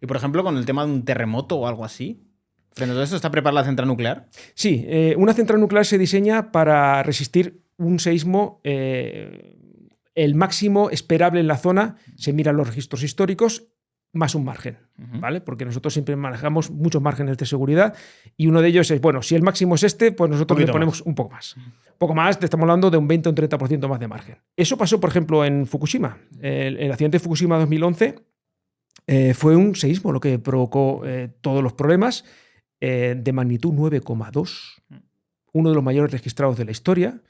Y por ejemplo, con el tema de un terremoto o algo así, frente a todo esto, ¿está preparada la central nuclear? Sí, una central nuclear se diseña para resistir un seísmo. El máximo esperable en la zona, se miran los registros históricos, más un margen, ¿vale? Porque nosotros siempre manejamos muchos márgenes de seguridad y uno de ellos es, bueno, si el máximo es este, pues nosotros le ponemos un poco más. Un poco más, te estamos hablando de un 20 o un 30% más de margen. Eso pasó, por ejemplo, en Fukushima. El accidente de Fukushima 2011 fue un seísmo lo que provocó todos los problemas de magnitud 9,2, uno de los mayores registrados de la historia.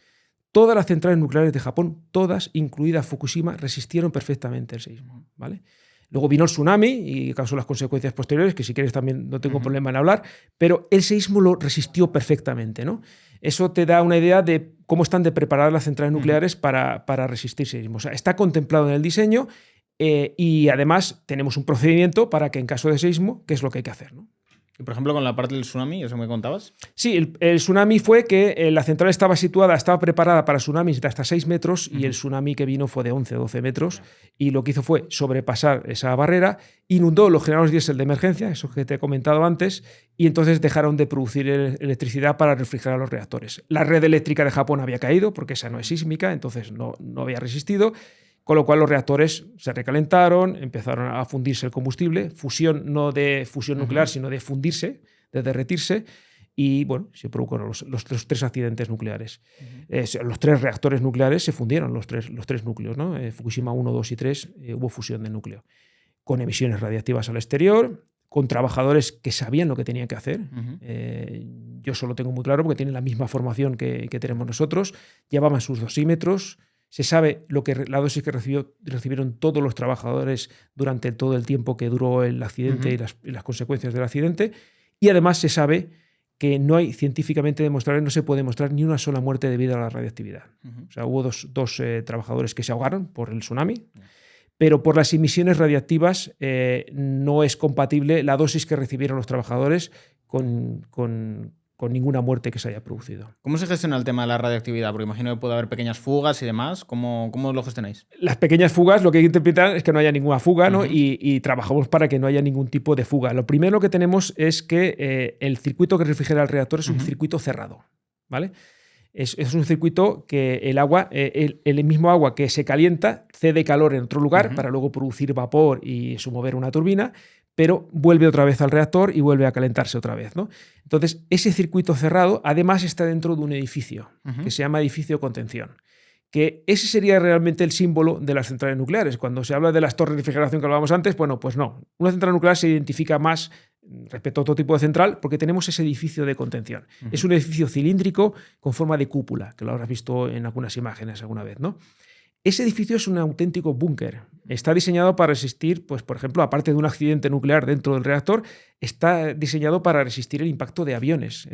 Todas las centrales nucleares de Japón, todas, incluida Fukushima, resistieron perfectamente el seísmo, ¿vale? Luego vino el tsunami y causó las consecuencias posteriores, que si quieres también no tengo problema en hablar, pero el seísmo lo resistió perfectamente, ¿no? Eso te da una idea de cómo están de preparadas las centrales nucleares para resistir seísmos. O sea, está contemplado en el diseño y además tenemos un procedimiento para que en caso de seísmo, ¿qué es lo que hay que hacer, ¿no? Y por ejemplo, con la parte del tsunami, ¿eso me contabas? Sí, el tsunami fue que la central estaba preparada para tsunamis de hasta 6 metros y el tsunami que vino fue de 11 o 12 metros y lo que hizo fue sobrepasar esa barrera, inundó los generadores diésel de emergencia, eso que te he comentado antes, y entonces dejaron de producir electricidad para refrigerar los reactores. La red eléctrica de Japón había caído porque esa no es sísmica, entonces no había resistido. Con lo cual los reactores se recalentaron, empezaron a fundirse el combustible, fusión no de fusión nuclear, sino de fundirse, de derretirse, y bueno, se produjeron los 3 accidentes nucleares. Los 3 reactores nucleares se fundieron, los tres núcleos, ¿no? Fukushima 1, 2 y 3 hubo fusión de núcleo, con emisiones radiactivas al exterior, con trabajadores que sabían lo que tenían que hacer. Yo solo tengo muy claro porque tienen la misma formación que tenemos nosotros, llevaban sus dosímetros. Se sabe la dosis que recibieron todos los trabajadores durante todo el tiempo que duró el accidente y las consecuencias del accidente. Y además se sabe que no hay científicamente demostrable, no se puede demostrar ni una sola muerte debido a la radiactividad. O sea, hubo dos trabajadores que se ahogaron por el tsunami, pero por las emisiones radiactivas no es compatible la dosis que recibieron los trabajadores con ninguna muerte que se haya producido. ¿Cómo se gestiona el tema de la radioactividad? Porque imagino que puede haber pequeñas fugas y demás. ¿Cómo lo gestionáis? Las pequeñas fugas, lo que hay que interpretar es que no haya ninguna fuga, ¿no? Y trabajamos para que no haya ningún tipo de fuga. Lo primero que tenemos es que el circuito que refrigera el reactor es un circuito cerrado, ¿vale? Es un circuito que el agua, el mismo agua que se calienta, cede calor en otro lugar para luego producir vapor y mover una turbina, pero vuelve otra vez al reactor y vuelve a calentarse otra vez, ¿no? Entonces, ese circuito cerrado además está dentro de un edificio que se llama edificio de contención, que ese sería realmente el símbolo de las centrales nucleares. Cuando se habla de las torres de refrigeración que hablábamos antes, bueno, pues no. Una central nuclear se identifica más respecto a otro tipo de central porque tenemos ese edificio de contención. Es un edificio cilíndrico con forma de cúpula, que lo habrás visto en algunas imágenes alguna vez, ¿no? Ese edificio es un auténtico búnker. Está diseñado para resistir, pues, por ejemplo, aparte de un accidente nuclear dentro del reactor, está diseñado para resistir el impacto de aviones,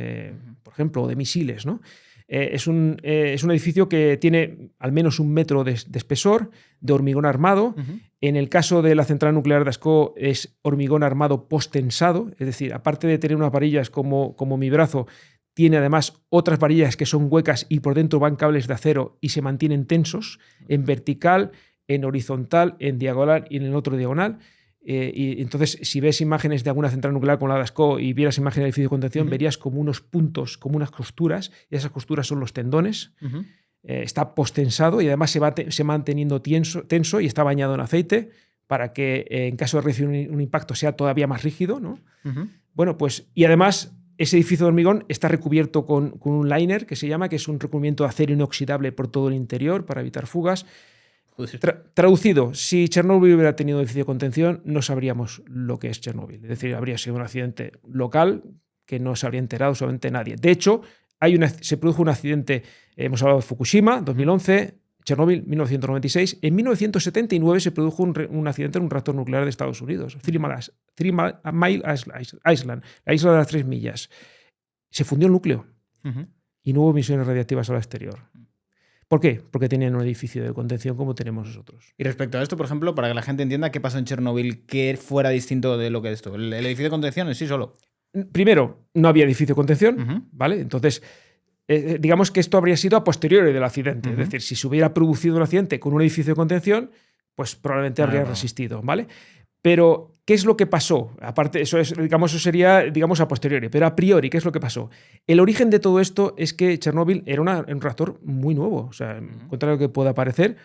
por ejemplo, o de misiles, ¿no? Es un edificio que tiene al menos 1 metro de espesor, de hormigón armado. En el caso de la central nuclear de Ascó es hormigón armado post-tensado, es decir, aparte de tener unas varillas como mi brazo, tiene además otras varillas que son huecas y por dentro van cables de acero y se mantienen tensos en vertical, en horizontal, en diagonal y en el otro diagonal. Y entonces, si ves imágenes de alguna central nuclear como la de Ascó y vieras imágenes del edificio de contención, verías como unos puntos, como unas costuras, y esas costuras son los tendones. Está postensado y además se va manteniendo tenso y está bañado en aceite para que en caso de recibir un impacto sea todavía más rígido, ¿no? Bueno, pues, y además ese edificio de hormigón está recubierto con un liner que se llama, que es un recubrimiento de acero inoxidable por todo el interior para evitar fugas. Traducido, si Chernóbil hubiera tenido edificio de contención, no sabríamos lo que es Chernóbil. Es decir, habría sido un accidente local que no se habría enterado absolutamente nadie. De hecho, se produjo un accidente, hemos hablado de Fukushima, 2011, Chernóbil, 1996. En 1979 se produjo un accidente en un reactor nuclear de Estados Unidos, Three Mile Island, la isla de las 3 millas. Se fundió el núcleo y no hubo emisiones radiactivas al exterior. ¿Por qué? Porque tenían un edificio de contención como tenemos nosotros. Y respecto a esto, por ejemplo, para que la gente entienda qué pasó en Chernóbil, que fuera distinto de lo que es esto. El edificio de contención en sí solo. Primero, no había edificio de contención, ¿vale? Entonces, digamos que esto habría sido a posteriori del accidente. Es decir, si se hubiera producido un accidente con un edificio de contención, pues probablemente habría resistido, ¿vale? Pero ¿qué es lo que pasó? Aparte, eso sería, digamos, a posteriori, pero a priori, ¿qué es lo que pasó? El origen de todo esto es que Chernóbil era un reactor muy nuevo. O sea, contrario a lo que pueda parecer,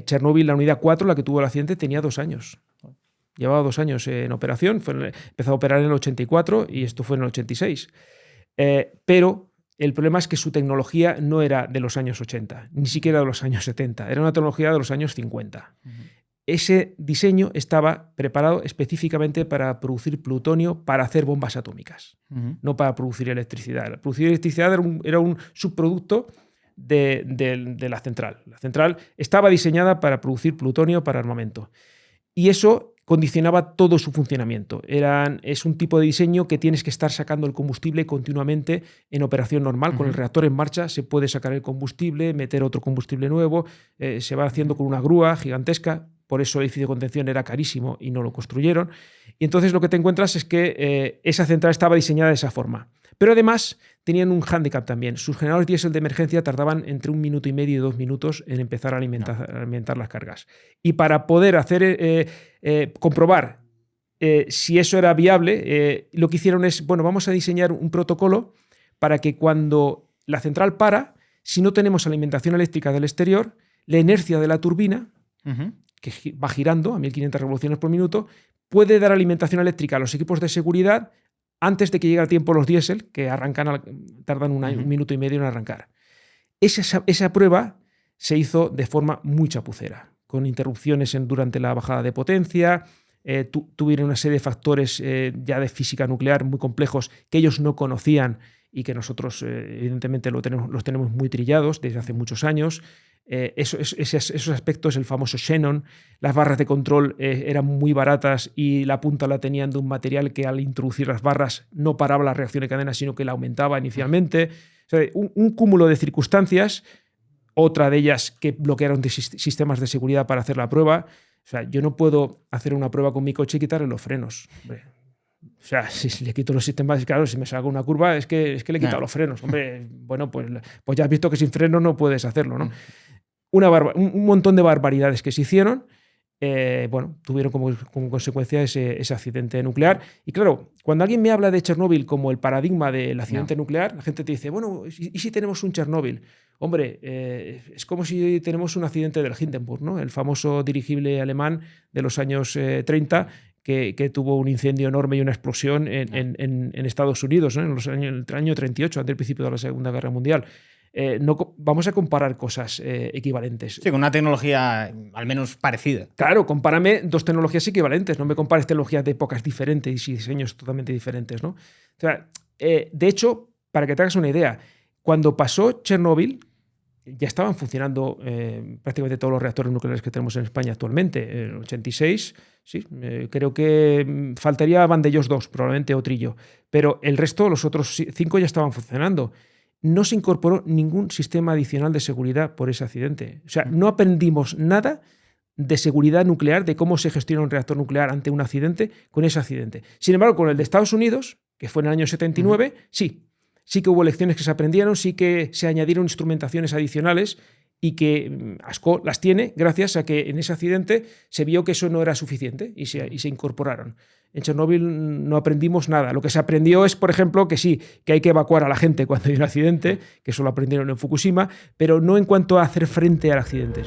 Chernóbil, la unidad 4, la que tuvo el accidente, tenía 2 años. Llevaba 2 años en operación, empezó a operar en el 84 y esto fue en el 86. Pero el problema es que su tecnología no era de los años 80, ni siquiera de los años 70, era una tecnología de los años 50. Ese diseño estaba preparado específicamente para producir plutonio para hacer bombas atómicas, no para producir electricidad. Producir electricidad era un subproducto de la central. La central estaba diseñada para producir plutonio para armamento. Y eso condicionaba todo su funcionamiento. Es un tipo de diseño que tienes que estar sacando el combustible continuamente en operación normal. Con el reactor en marcha se puede sacar el combustible, meter otro combustible nuevo, se va haciendo con una grúa gigantesca. Por eso el edificio de contención era carísimo y no lo construyeron. Y entonces lo que te encuentras es que esa central estaba diseñada de esa forma. Pero además tenían un hándicap también. Sus generadores diésel de emergencia tardaban entre 1 minuto y medio y 2 minutos en empezar a alimentar las cargas. Y para poder comprobar si eso era viable, lo que hicieron es, bueno, vamos a diseñar un protocolo para que cuando la central para, si no tenemos alimentación eléctrica del exterior, la inercia de la turbina, que va girando a 1500 revoluciones por minuto, puede dar alimentación eléctrica a los equipos de seguridad antes de que llegue el tiempo los diésel, que tardan 1 minuto y medio en arrancar. Esa prueba se hizo de forma muy chapucera, con interrupciones durante la bajada de potencia. Tuvieron una serie de factores ya de física nuclear muy complejos que ellos no conocían y que nosotros evidentemente los tenemos muy trillados desde hace muchos años. Esos aspectos, el famoso xenón, las barras de control eran muy baratas y la punta la tenían de un material que al introducir las barras no paraba la reacción de cadena, sino que la aumentaba inicialmente. O sea, un cúmulo de circunstancias, otra de ellas que bloquearon sistemas de seguridad para hacer la prueba. O sea, yo no puedo hacer una prueba con mi coche y quitarle los frenos. Hombre. O sea, si le quito los sistemas, claro, si me salgo una curva es que le he quitado los frenos. Hombre, bueno, pues ya has visto que sin frenos no puedes hacerlo, ¿no? Un montón de barbaridades que se hicieron, tuvieron como consecuencia ese accidente nuclear. Y claro, cuando alguien me habla de Chernóbil como el paradigma del accidente nuclear, la gente te dice, bueno, ¿y si tenemos un Chernóbil? Hombre, es como si tenemos un accidente del Hindenburg, ¿no? El famoso dirigible alemán de los años 30 que tuvo un incendio enorme y una explosión en Estados Unidos, ¿no? En el año 38, antes del principio de la Segunda Guerra Mundial. No vamos a comparar cosas equivalentes. Sí, con una tecnología al menos parecida. Claro, compárame 2 tecnologías equivalentes, no me compares tecnologías de épocas diferentes y diseños totalmente diferentes, ¿no? O sea, de hecho, para que te hagas una idea, cuando pasó Chernóbil, ya estaban funcionando prácticamente todos los reactores nucleares que tenemos en España actualmente. En el 86, sí, creo que faltaría Vandellós 2, probablemente, o Trillo. Pero el resto, los otros 5 ya estaban funcionando. No se incorporó ningún sistema adicional de seguridad por ese accidente. O sea, no aprendimos nada de seguridad nuclear, de cómo se gestiona un reactor nuclear ante un accidente con ese accidente. Sin embargo, con el de Estados Unidos, que fue en el año 79, sí que hubo lecciones que se aprendieron, sí que se añadieron instrumentaciones adicionales y que ASCO las tiene gracias a que en ese accidente se vio que eso no era suficiente y se incorporaron. En Chernóbil no aprendimos nada. Lo que se aprendió es, por ejemplo, que hay que evacuar a la gente cuando hay un accidente, que eso lo aprendieron en Fukushima, pero no en cuanto a hacer frente al accidente.